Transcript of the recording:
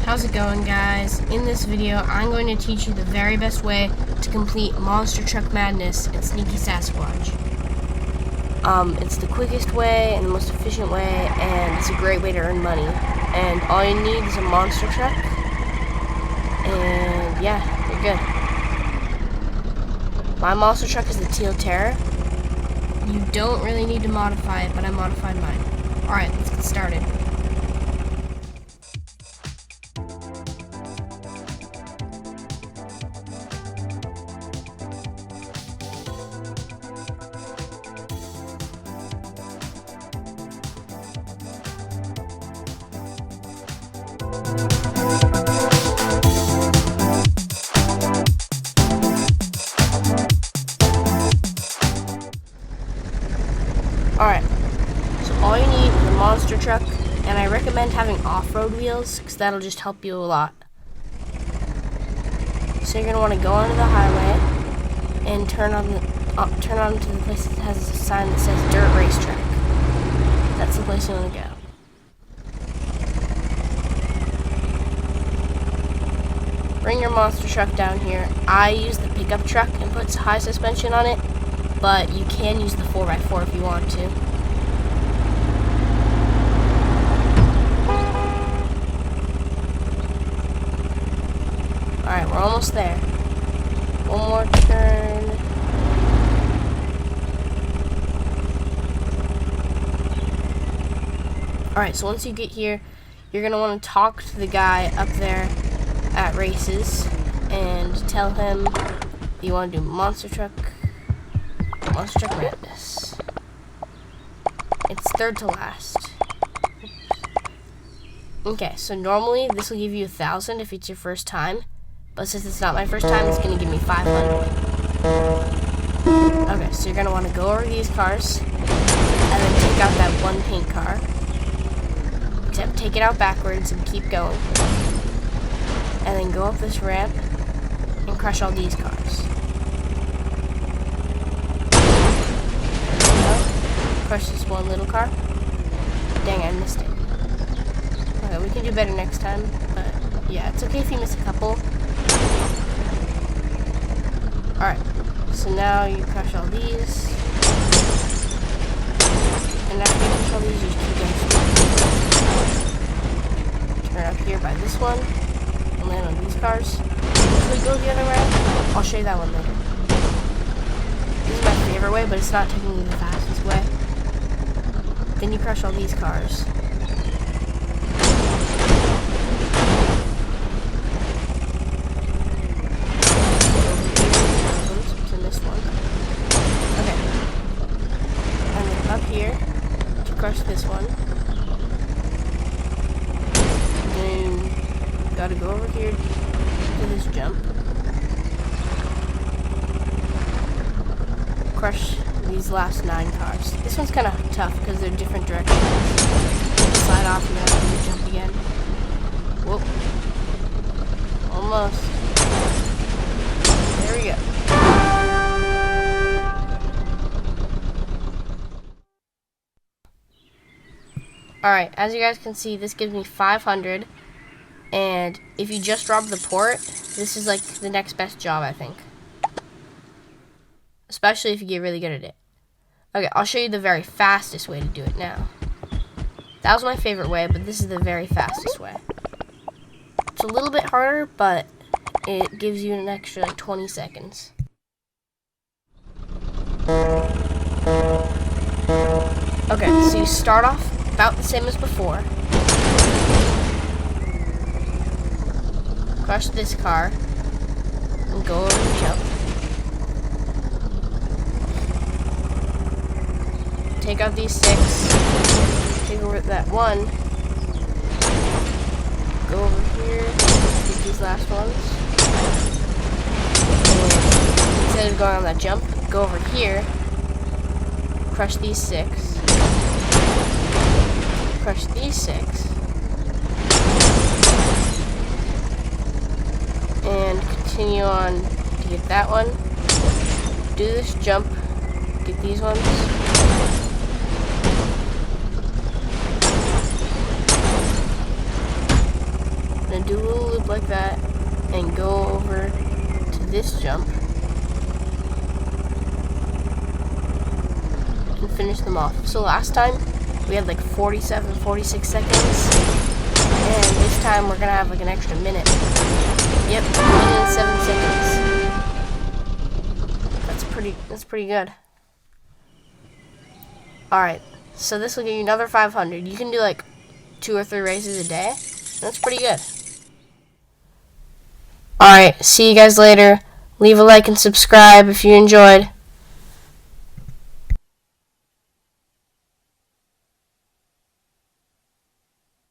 How's it going, guys? In this video, I'm going to teach you the very best way to complete Monster Truck Madness in Sneaky Sasquatch. It's the quickest way and the most efficient way, and it's a great way to earn money. And all you need is a monster truck, and yeah, you're good. My monster truck is the Teal Terror. You don't really need to modify it, but I modified mine. Alright, let's get started. Alright, so all you need is a monster truck, and I recommend having off-road wheels, because that'll just help you a lot. So you're going to want to go onto the highway, and turn on to the place that has a sign that says Dirt Racetrack. That's the place you want to go. Bring your monster truck down here. I use the pickup truck and put high suspension on it, but you can use the 4x4 if you want to. Alright, we're almost there. One more turn. Alright, so once you get here, you're going to want to talk to the guy up there at races and tell him you want to do Monster Truck Madness. It's third to last. Okay, so normally this will give you 1,000 if it's your first time, but since it's not my first time, it's going to give me 500. Okay, so you're going to want to go over these cars and then take out that one paint car. Except take it out backwards and keep going. And then go up this ramp and crush all these cars. Crush this one little car. Dang, I missed it. Okay, we can do better next time, but yeah, it's okay if you miss a couple. Alright, so now you crush all these. And after you crush all these, you just keep going. Turn up here by this one, and land on these cars. If we go the other way, I'll show you that one later. This is my favorite way, but it's not technically the fastest way. Then you crush all these cars. Oops, I missed one. Okay. And then up here to crush this one. Then gotta go over here to this jump. Crush these last 9 cars. This one's kind of tough because they're different directions. Slide off and then have to jump again. Whoop. Almost. There we go. Alright, as you guys can see, this gives me 500. And if you just rob the port, this is like the next best job, I think. Especially if you get really good at it. Okay, I'll show you the very fastest way to do it now. That was my favorite way, but this is the very fastest way. It's a little bit harder, but it gives you an extra like 20 seconds. Okay, so you start off about the same as before. Crush this car and go over the jump. Take out these 6, take over that one, go over here, get these last ones, and instead of going on that jump, go over here, crush these 6, crush these 6, and continue on to get that one, do this jump, get these ones, gonna do a little loop like that and go over to this jump and finish them off. So last time we had like 47, 46 seconds, and this time we're gonna have like an extra minute. Yep, 1 minute and 7 seconds. That's pretty good. Alright, so this will give you another 500. You can do like 2 or 3 races a day. That's pretty good. Alright, see you guys later. Leave a like and subscribe if you enjoyed.